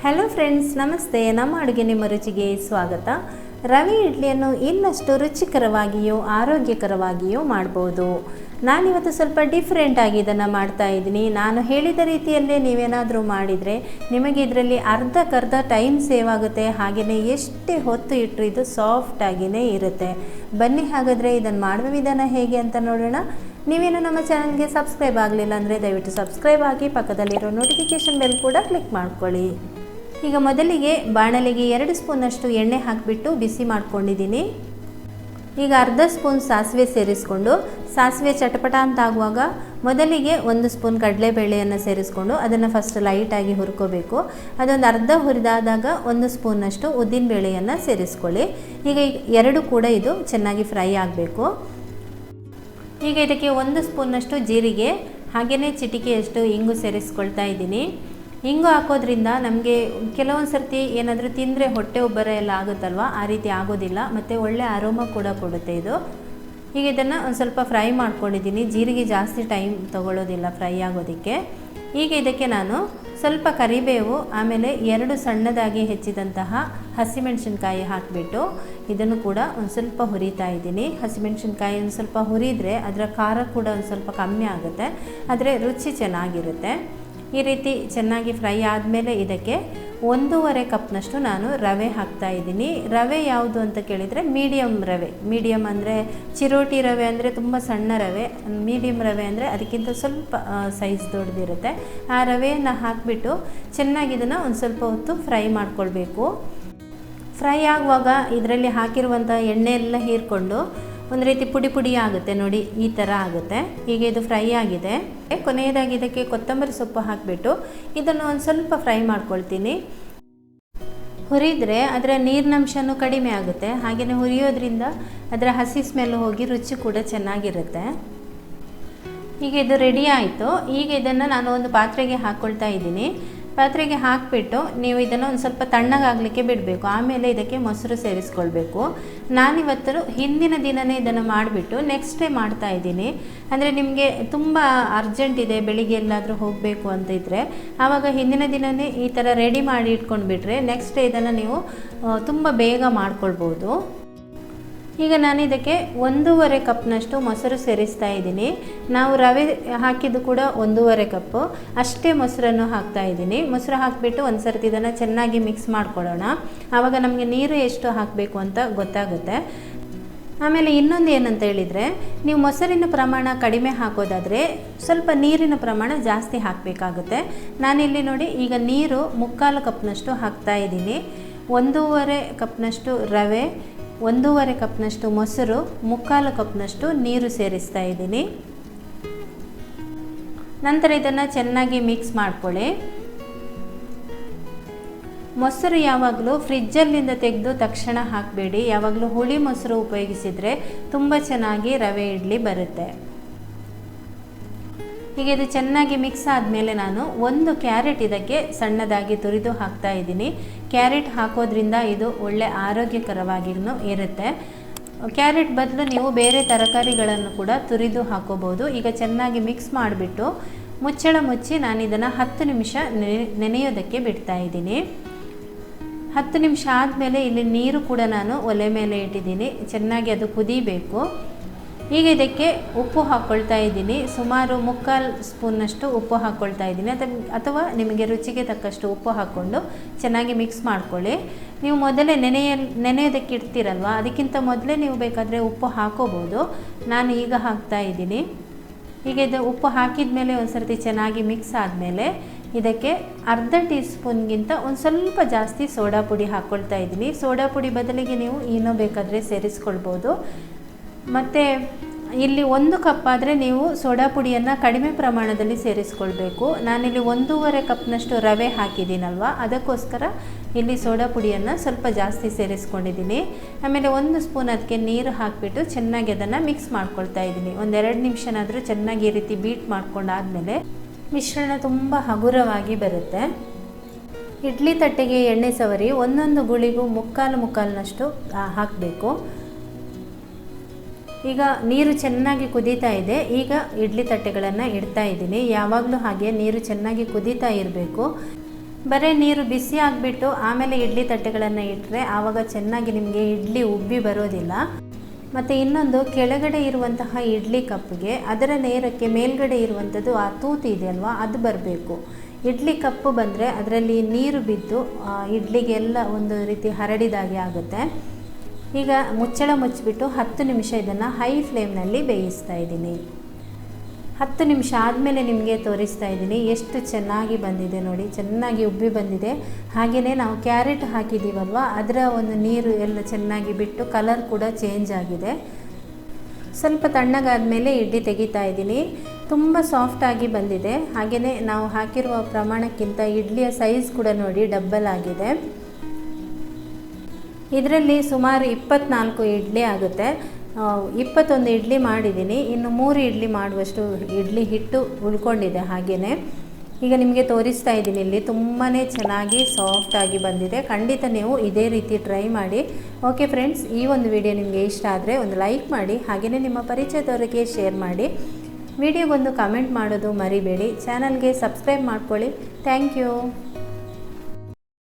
Hello friends, ನಮಸ್ತೆ. ನಮ್ಮ ಅಡುಗೆ ನಿಮ್ಮ ರುಚಿಗೆ ಸ್ವಾಗತ. ರವೆ ಇಡ್ಲಿಯನ್ನು ಇನ್ನಷ್ಟು ರುಚಿಕರವಾಗಿಯೂ ಆರೋಗ್ಯಕರವಾಗಿಯೂ ಮಾಡ್ಬೋದು. ನಾನಿವತ್ತು ಸ್ವಲ್ಪ ಡಿಫ್ರೆಂಟ್ ಆಗಿ ಇದನ್ನು ಮಾಡ್ತಾ ಇದ್ದೀನಿ. ನಾನು ಹೇಳಿದ ರೀತಿಯಲ್ಲೇ ನೀವೇನಾದರೂ ಮಾಡಿದರೆ ನಿಮಗೆ ಇದರಲ್ಲಿ ಅರ್ಧಕ್ಕರ್ಧ ಟೈಮ್ ಸೇವ್ ಆಗುತ್ತೆ. ಹಾಗೆಯೇ ಎಷ್ಟೇ ಹೊತ್ತು ಇಟ್ಟರು ಇದು ಸಾಫ್ಟಾಗಿಯೇ ಇರುತ್ತೆ. ಬನ್ನಿ, ಹಾಗಾದರೆ ಇದನ್ನು ಮಾಡುವ ವಿಧಾನ ಹೇಗೆ ಅಂತ ನೋಡೋಣ. ನೀವೇನು ನಮ್ಮ ಚಾನಲ್ಗೆ ಸಬ್ಸ್ಕ್ರೈಬ್ ಆಗಲಿಲ್ಲ ಅಂದರೆ ದಯವಿಟ್ಟು ಸಬ್ಸ್ಕ್ರೈಬ್ ಆಗಿ, ಪಕ್ಕದಲ್ಲಿರೋ ನೋಟಿಫಿಕೇಷನ್ ಬೆಲ್ ಕೂಡ ಕ್ಲಿಕ್ ಮಾಡ್ಕೊಳ್ಳಿ. ಈಗ ಮೊದಲಿಗೆ ಬಾಣಲೆಗೆ 2 ಸ್ಪೂನಷ್ಟು ಎಣ್ಣೆ ಹಾಕಿಬಿಟ್ಟು ಬಿಸಿ ಮಾಡ್ಕೊಂಡಿದ್ದೀನಿ. ಈಗ ಅರ್ಧ ಸ್ಪೂನ್ ಸಾಸಿವೆ ಸೇರಿಸ್ಕೊಂಡು, ಸಾಸಿವೆ ಚಟಪಟ ಅಂತ ಆಗುವಾಗ ಮೊದಲಿಗೆ 1 ಸ್ಪೂನ್ ಕಡಲೆಬೇಳೆಯನ್ನು ಸೇರಿಸ್ಕೊಂಡು ಅದನ್ನು ಫಸ್ಟ್ ಲೈಟಾಗಿ ಹುರ್ಕೋಬೇಕು. ಅದೊಂದು ಅರ್ಧ ಹುರಿದಾದಾಗ 1 ಸ್ಪೂನಷ್ಟು ಉದ್ದಿನಬೇಳೆಯನ್ನು ಸೇರಿಸ್ಕೊಳ್ಳಿ. ಈಗ ಎರಡು ಕೂಡ ಇದು ಚೆನ್ನಾಗಿ ಫ್ರೈ ಆಗಬೇಕು. ಈಗ ಇದಕ್ಕೆ 1 ಸ್ಪೂನಷ್ಟು ಜೀರಿಗೆ, ಹಾಗೆಯೇ ಚಿಟಿಕೆಯಷ್ಟು ಇಂಗು ಸೇರಿಸ್ಕೊಳ್ತಾ ಇದ್ದೀನಿ. ಇಂಗು ಹಾಕೋದ್ರಿಂದ ನಮಗೆ ಕೆಲವೊಂದು ಸರ್ತಿ ಏನಾದರೂ ತಿಂದರೆ ಹೊಟ್ಟೆ ಉಬ್ಬರ ಎಲ್ಲ ಆಗುತ್ತಲ್ವ, ಆ ರೀತಿ ಆಗೋದಿಲ್ಲ ಮತ್ತು ಒಳ್ಳೆ ಅರೋಮ ಕೂಡ ಕೊಡುತ್ತೆ ಇದು. ಈಗ ಇದನ್ನು ಒಂದು ಸ್ವಲ್ಪ ಫ್ರೈ ಮಾಡ್ಕೊಂಡಿದ್ದೀನಿ. ಜೀರಿಗೆ ಜಾಸ್ತಿ ಟೈಮ್ ತೊಗೊಳ್ಳೋದಿಲ್ಲ ಫ್ರೈ ಆಗೋದಕ್ಕೆ. ಈಗ ಇದಕ್ಕೆ ನಾನು ಸ್ವಲ್ಪ ಕರಿಬೇವು, ಆಮೇಲೆ 2 ಸಣ್ಣದಾಗಿ ಹೆಚ್ಚಿದಂತಹ ಹಸಿಮೆಣಸಿನ್ಕಾಯಿ ಹಾಕಿಬಿಟ್ಟು ಇದನ್ನು ಕೂಡ ಒಂದು ಸ್ವಲ್ಪ ಹುರಿತಾ ಇದ್ದೀನಿ. ಹಸಿಮೆಣಸಿನ್ಕಾಯಿ ಒಂದು ಸ್ವಲ್ಪ ಹುರಿದರೆ ಅದರ ಖಾರ ಕೂಡ ಒಂದು ಸ್ವಲ್ಪ ಕಮ್ಮಿ ಆಗುತ್ತೆ, ಆದರೆ ರುಚಿ ಚೆನ್ನಾಗಿರುತ್ತೆ. ಈ ರೀತಿ ಚೆನ್ನಾಗಿ ಫ್ರೈ ಆದಮೇಲೆ ಇದಕ್ಕೆ 1.5 ಕಪ್ನಷ್ಟು ನಾನು ರವೆ ಹಾಕ್ತಾ ಇದ್ದೀನಿ. ರವೆ ಯಾವುದು ಅಂತ ಕೇಳಿದರೆ ಮೀಡಿಯಮ್ ರವೆ. ಮೀಡಿಯಮ್ ಅಂದರೆ ಚಿರೋಟಿ ರವೆ ಅಂದರೆ ತುಂಬ ಸಣ್ಣ ರವೆ, ಮೀಡಿಯಮ್ ರವೆ ಅಂದರೆ ಅದಕ್ಕಿಂತ ಸ್ವಲ್ಪ ಸೈಜ್ ದೊಡ್ಡದಿರುತ್ತೆ. ಆ ರವೆಯನ್ನು ಹಾಕಿಬಿಟ್ಟು ಚೆನ್ನಾಗಿ ಇದನ್ನು ಒಂದು ಸ್ವಲ್ಪ ಹೊತ್ತು ಫ್ರೈ ಮಾಡ್ಕೊಳ್ಬೇಕು. ಫ್ರೈ ಆಗುವಾಗ ಇದರಲ್ಲಿ ಹಾಕಿರುವಂಥ ಎಣ್ಣೆ ಎಲ್ಲ ಹೀರ್ಕೊಂಡು ಒಂದು ರೀತಿ ಪುಡಿ ಪುಡಿ ಆಗುತ್ತೆ ನೋಡಿ, ಈ ಥರ ಆಗುತ್ತೆ. ಹೀಗೆ ಇದು ಫ್ರೈ ಆಗಿದೆ. ಕೊನೆಯದಾಗಿ ಇದಕ್ಕೆ ಕೊತ್ತಂಬರಿ ಸೊಪ್ಪು ಹಾಕಿಬಿಟ್ಟು ಇದನ್ನು ಒಂದು ಸ್ವಲ್ಪ ಫ್ರೈ ಮಾಡ್ಕೊಳ್ತೀನಿ. ಹುರಿದರೆ ಅದರ ನೀರಿನಂಶನೂ ಕಡಿಮೆ ಆಗುತ್ತೆ, ಹಾಗೆಯೇ ಹುರಿಯೋದ್ರಿಂದ ಅದರ ಹಸಿ ಸ್ಮೆಲ್ ಹೋಗಿ ರುಚಿ ಕೂಡ ಚೆನ್ನಾಗಿರುತ್ತೆ. ಈಗ ಇದು ರೆಡಿ ಆಯಿತು. ಈಗ ಇದನ್ನು ನಾನು ಒಂದು ಪಾತ್ರೆಗೆ ಹಾಕ್ಕೊಳ್ತಾ ಇದ್ದೀನಿ. ಪಾತ್ರೆಗೆ ಹಾಕಿಬಿಟ್ಟು ನೀವು ಇದನ್ನು ಒಂದು ಸ್ವಲ್ಪ ತಣ್ಣಗಾಗಲಿಕ್ಕೆ ಬಿಡಬೇಕು. ಆಮೇಲೆ ಇದಕ್ಕೆ ಮೊಸರು ಸೇರಿಸ್ಕೊಳ್ಬೇಕು. ನಾನಿವತ್ತು ಹಿಂದಿನ ದಿನವೇ ಇದನ್ನು ಮಾಡಿಬಿಟ್ಟು ನೆಕ್ಸ್ಟ್ ಡೇ ಮಾಡ್ತಾ ಇದ್ದೀನಿ. ಅಂದರೆ ನಿಮಗೆ ತುಂಬ ಅರ್ಜೆಂಟ್ ಇದೆ, ಬೆಳಿಗ್ಗೆ ಎಲ್ಲಾದರೂ ಹೋಗಬೇಕು ಅಂತ ಇದ್ದರೆ ಆವಾಗ ಹಿಂದಿನ ದಿನವೇ ಈ ಥರ ರೆಡಿ ಮಾಡಿ ಇಟ್ಕೊಂಡ್ಬಿಟ್ರೆ ನೆಕ್ಸ್ಟ್ ಡೇ ಇದನ್ನು ನೀವು ತುಂಬ ಬೇಗ ಮಾಡ್ಕೊಳ್ಬೋದು. ಈಗ ನಾನು ಇದಕ್ಕೆ 1.5 ಕಪ್ನಷ್ಟು ಮೊಸರು ಸೇರಿಸ್ತಾ ಇದ್ದೀನಿ. ನಾವು ರವೆ ಹಾಕಿದ್ದು ಕೂಡ 1.5 ಕಪ್ಪು ಅಷ್ಟೇ ಮೊಸರನ್ನು ಹಾಕ್ತಾ ಇದ್ದೀನಿ. ಮೊಸರು ಹಾಕಿಬಿಟ್ಟು ಒಂದು ಸರ್ತಿ ಇದನ್ನು ಚೆನ್ನಾಗಿ ಮಿಕ್ಸ್ ಮಾಡ್ಕೊಳ್ಳೋಣ. ಆವಾಗ ನಮಗೆ ನೀರು ಎಷ್ಟು ಹಾಕಬೇಕು ಅಂತ ಗೊತ್ತಾಗುತ್ತೆ. ಆಮೇಲೆ ಇನ್ನೊಂದು ಏನಂತ ಹೇಳಿದರೆ, ನೀವು ಮೊಸರಿನ ಪ್ರಮಾಣ ಕಡಿಮೆ ಹಾಕೋದಾದರೆ ಸ್ವಲ್ಪ ನೀರಿನ ಪ್ರಮಾಣ ಜಾಸ್ತಿ ಹಾಕಬೇಕಾಗುತ್ತೆ. ನಾನಿಲ್ಲಿ ನೋಡಿ ಈಗ ನೀರು 3/4 ಕಪ್ನಷ್ಟು ಹಾಕ್ತಾ ಇದ್ದೀನಿ. 1.5 ಕಪ್ನಷ್ಟು ರವೆ, 1.5 ಕಪ್ನಷ್ಟು ಮೊಸರು, 3/4 ಕಪ್ನಷ್ಟು ನೀರು ಸೇರಿಸ್ತಾ ಇದ್ದೀನಿ. ನಂತರ ಇದನ್ನು ಚೆನ್ನಾಗಿ ಮಿಕ್ಸ್ ಮಾಡ್ಕೊಳ್ಳಿ. ಮೊಸರು ಯಾವಾಗಲೂ ಫ್ರಿಜ್ಜಲ್ಲಿಂದ ತೆಗೆದು ತಕ್ಷಣ ಹಾಕಬೇಡಿ. ಯಾವಾಗಲೂ ಹುಳಿ ಮೊಸರು ಉಪಯೋಗಿಸಿದರೆ ತುಂಬ ಚೆನ್ನಾಗಿ ರವೆ ಇಡ್ಲಿ ಬರುತ್ತೆ. ಹೀಗೆ ಇದು ಚೆನ್ನಾಗಿ ಮಿಕ್ಸ್ ಆದಮೇಲೆ ನಾನು 1 ಕ್ಯಾರೆಟ್ ಇದಕ್ಕೆ ಸಣ್ಣದಾಗಿ ತುರಿದು ಹಾಕ್ತಾ ಇದ್ದೀನಿ. ಕ್ಯಾರೆಟ್ ಹಾಕೋದ್ರಿಂದ ಇದು ಒಳ್ಳೆ ಆರೋಗ್ಯಕರವಾಗಿಯೂ ಇರುತ್ತೆ. ಕ್ಯಾರೆಟ್ ಬದಲು ನೀವು ಬೇರೆ ತರಕಾರಿಗಳನ್ನು ಕೂಡ ತುರಿದು ಹಾಕೋಬೋದು. ಈಗ ಚೆನ್ನಾಗಿ ಮಿಕ್ಸ್ ಮಾಡಿಬಿಟ್ಟು ಮುಚ್ಚಳ ಮುಚ್ಚಿ ನಾನು ಇದನ್ನು 10 ನಿಮಿಷ ನೆನೆಯೋದಕ್ಕೆ ಬಿಡ್ತಾ ಇದ್ದೀನಿ. 10 ನಿಮಿಷ ಆದಮೇಲೆ ಇಲ್ಲಿ ನೀರು ಕೂಡ ನಾನು ಒಲೆ ಮೇಲೆ ಇಟ್ಟಿದ್ದೀನಿ. ಚೆನ್ನಾಗಿ ಅದು ಕುದೀಬೇಕು. ಈಗ ಇದಕ್ಕೆ ಉಪ್ಪು ಹಾಕ್ಕೊಳ್ತಾ ಇದ್ದೀನಿ. ಸುಮಾರು 3/4 ಸ್ಪೂನ್ನಷ್ಟು ಉಪ್ಪು ಹಾಕ್ಕೊಳ್ತಾ ಇದ್ದೀನಿ. ಅಥವಾ ನಿಮಗೆ ರುಚಿಗೆ ತಕ್ಕಷ್ಟು ಉಪ್ಪು ಹಾಕ್ಕೊಂಡು ಚೆನ್ನಾಗಿ ಮಿಕ್ಸ್ ಮಾಡ್ಕೊಳ್ಳಿ. ನೀವು ಮೊದಲೇ ನೆನೆಯೋದಕ್ಕೆ ಇಡ್ತೀರಲ್ವ, ಅದಕ್ಕಿಂತ ಮೊದಲೇ ನೀವು ಬೇಕಾದರೆ ಉಪ್ಪು ಹಾಕೋಬೋದು. ನಾನು ಈಗ ಹಾಕ್ತಾ ಇದ್ದೀನಿ. ಈಗ ಇದು ಉಪ್ಪು ಹಾಕಿದ ಮೇಲೆ ಒಂದು ಸರ್ತಿ ಚೆನ್ನಾಗಿ ಮಿಕ್ಸ್ ಆದಮೇಲೆ ಇದಕ್ಕೆ ಅರ್ಧ ಟೀ ಸ್ಪೂನ್ಗಿಂತ ಒಂದು ಸ್ವಲ್ಪ ಜಾಸ್ತಿ ಸೋಡಾ ಪುಡಿ ಹಾಕ್ಕೊಳ್ತಾ ಇದ್ದೀನಿ. ಸೋಡಾ ಪುಡಿ ಬದಲಿಗೆ ನೀವು ಏನೋ ಬೇಕಾದರೆ ಸೇರಿಸ್ಕೊಳ್ಬೋದು. ಮತ್ತು ಇಲ್ಲಿ 1 ಕಪ್ ಆದರೆ ನೀವು ಸೋಡಾ ಪುಡಿಯನ್ನು ಕಡಿಮೆ ಪ್ರಮಾಣದಲ್ಲಿ ಸೇರಿಸ್ಕೊಳ್ಬೇಕು. ನಾನಿಲ್ಲಿ 1.5 ಕಪ್ನಷ್ಟು ರವೆ ಹಾಕಿದ್ದೀನಲ್ವ, ಅದಕ್ಕೋಸ್ಕರ ಇಲ್ಲಿ ಸೋಡಾ ಪುಡಿಯನ್ನು ಸ್ವಲ್ಪ ಜಾಸ್ತಿ ಸೇರಿಸ್ಕೊಂಡಿದ್ದೀನಿ. ಆಮೇಲೆ 1 ಸ್ಪೂನ್ ಅದಕ್ಕೆ ನೀರು ಹಾಕಿಬಿಟ್ಟು ಚೆನ್ನಾಗಿ ಅದನ್ನು ಮಿಕ್ಸ್ ಮಾಡ್ಕೊಳ್ತಾ ಇದ್ದೀನಿ. 1-2 ನಿಮಿಷನಾದರೂ ಚೆನ್ನಾಗಿ ಈ ರೀತಿ ಬೀಟ್ ಮಾಡ್ಕೊಂಡಾದಮೇಲೆ ಮಿಶ್ರಣ ತುಂಬ ಹಗುರವಾಗಿ ಬರುತ್ತೆ. ಇಡ್ಲಿ ತಟ್ಟೆಗೆ ಎಣ್ಣೆ ಸವರಿ ಒಂದೊಂದು ಗುಳಿಗೂ 3/4 ಹಾಕಬೇಕು. ಈಗ ನೀರು ಚೆನ್ನಾಗಿ ಕುದೀತಾ ಇದೆ. ಈಗ ಇಡ್ಲಿ ತಟ್ಟೆಗಳನ್ನು ಇಡ್ತಾ ಇದ್ದೀನಿ. ಯಾವಾಗಲೂ ಹಾಗೆ ನೀರು ಚೆನ್ನಾಗಿ ಕುದೀತಾ ಇರಬೇಕು. ಬರೀ ನೀರು ಬಿಸಿ ಆಗಿಬಿಟ್ಟು ಆಮೇಲೆ ಇಡ್ಲಿ ತಟ್ಟೆಗಳನ್ನು ಇಟ್ಟರೆ ಆವಾಗ ಚೆನ್ನಾಗಿ ನಿಮಗೆ ಇಡ್ಲಿ ಉಬ್ಬಿ ಬರೋದಿಲ್ಲ. ಮತ್ತು ಇನ್ನೊಂದು, ಕೆಳಗಡೆ ಇರುವಂತಹ ಇಡ್ಲಿ ಕಪ್ಪಿಗೆ ಅದರ ನೇರಕ್ಕೆ ಮೇಲ್ಗಡೆ ಇರುವಂಥದ್ದು ಆ ತೂತು ಇದೆಯಲ್ವ ಅದು ಬರಬೇಕು. ಇಡ್ಲಿ ಕಪ್ಪು ಬಂದರೆ ಅದರಲ್ಲಿ ನೀರು ಬಿದ್ದು ಇಡ್ಲಿಗೆಲ್ಲ ಒಂದು ರೀತಿ ಹರಡಿದಾಗೆ ಆಗುತ್ತೆ. ಈಗ ಮುಚ್ಚಳ ಮುಚ್ಚಿಬಿಟ್ಟು 10 ನಿಮಿಷ ಇದನ್ನು ಹೈ ಫ್ಲೇಮ್ನಲ್ಲಿ ಬೇಯಿಸ್ತಾ ಇದ್ದೀನಿ. 10 ನಿಮಿಷ ಆದಮೇಲೆ ನಿಮಗೆ ತೋರಿಸ್ತಾ ಇದ್ದೀನಿ ಎಷ್ಟು ಚೆನ್ನಾಗಿ ಬಂದಿದೆ ನೋಡಿ, ಚೆನ್ನಾಗಿ ಉಬ್ಬಿ ಬಂದಿದೆ. ಹಾಗೆಯೇ ನಾವು ಕ್ಯಾರೆಟ್ ಹಾಕಿದ್ದೀವಲ್ವ ಅದರ ಒಂದು ನೀರು ಎಲ್ಲ ಚೆನ್ನಾಗಿ ಬಿಟ್ಟು ಕಲರ್ ಕೂಡ ಚೇಂಜ್ ಆಗಿದೆ. ಸ್ವಲ್ಪ ತಣ್ಣಗಾದ ಮೇಲೆ ಇಡ್ಲಿ ತೆಗಿತಾ ಇದ್ದೀನಿ. ತುಂಬ ಸಾಫ್ಟಾಗಿ ಬಂದಿದೆ. ಹಾಗೆಯೇ ನಾವು ಹಾಕಿರುವ ಪ್ರಮಾಣಕ್ಕಿಂತ ಇಡ್ಲಿಯ ಸೈಜ್ ಕೂಡ ನೋಡಿ ಡಬ್ಬಲ್ ಆಗಿದೆ. ಇದರಲ್ಲಿ ಸುಮಾರು 24 ಇಡ್ಲಿ ಆಗುತ್ತೆ. 21 ಇಡ್ಲಿ ಮಾಡಿದ್ದೀನಿ, ಇನ್ನು 3 ಇಡ್ಲಿ ಮಾಡುವಷ್ಟು ಇಡ್ಲಿ ಹಿಟ್ಟು ಉಳ್ಕೊಂಡಿದೆ. ಹಾಗೆಯೇ ಈಗ ನಿಮಗೆ ತೋರಿಸ್ತಾ ಇದ್ದೀನಿ, ಇಲ್ಲಿ ತುಂಬಾ ಚೆನ್ನಾಗಿ ಸಾಫ್ಟಾಗಿ ಬಂದಿದೆ. ಖಂಡಿತ ನೀವು ಇದೇ ರೀತಿ ಟ್ರೈ ಮಾಡಿ. ಓಕೆ ಫ್ರೆಂಡ್ಸ್, ಈ ಒಂದು ವಿಡಿಯೋ ನಿಮಗೆ ಇಷ್ಟ ಆದರೆ ಒಂದು ಲೈಕ್ ಮಾಡಿ, ಹಾಗೆಯೇ ನಿಮ್ಮ ಪರಿಚಯದವರಿಗೆ ಶೇರ್ ಮಾಡಿ. ವಿಡಿಯೋಗೊಂದು ಕಮೆಂಟ್ ಮಾಡೋದು ಮರಿಬೇಡಿ. ಚಾನಲ್ಗೆ ಸಬ್ಸ್ಕ್ರೈಬ್ ಮಾಡ್ಕೊಳ್ಳಿ. Thank you.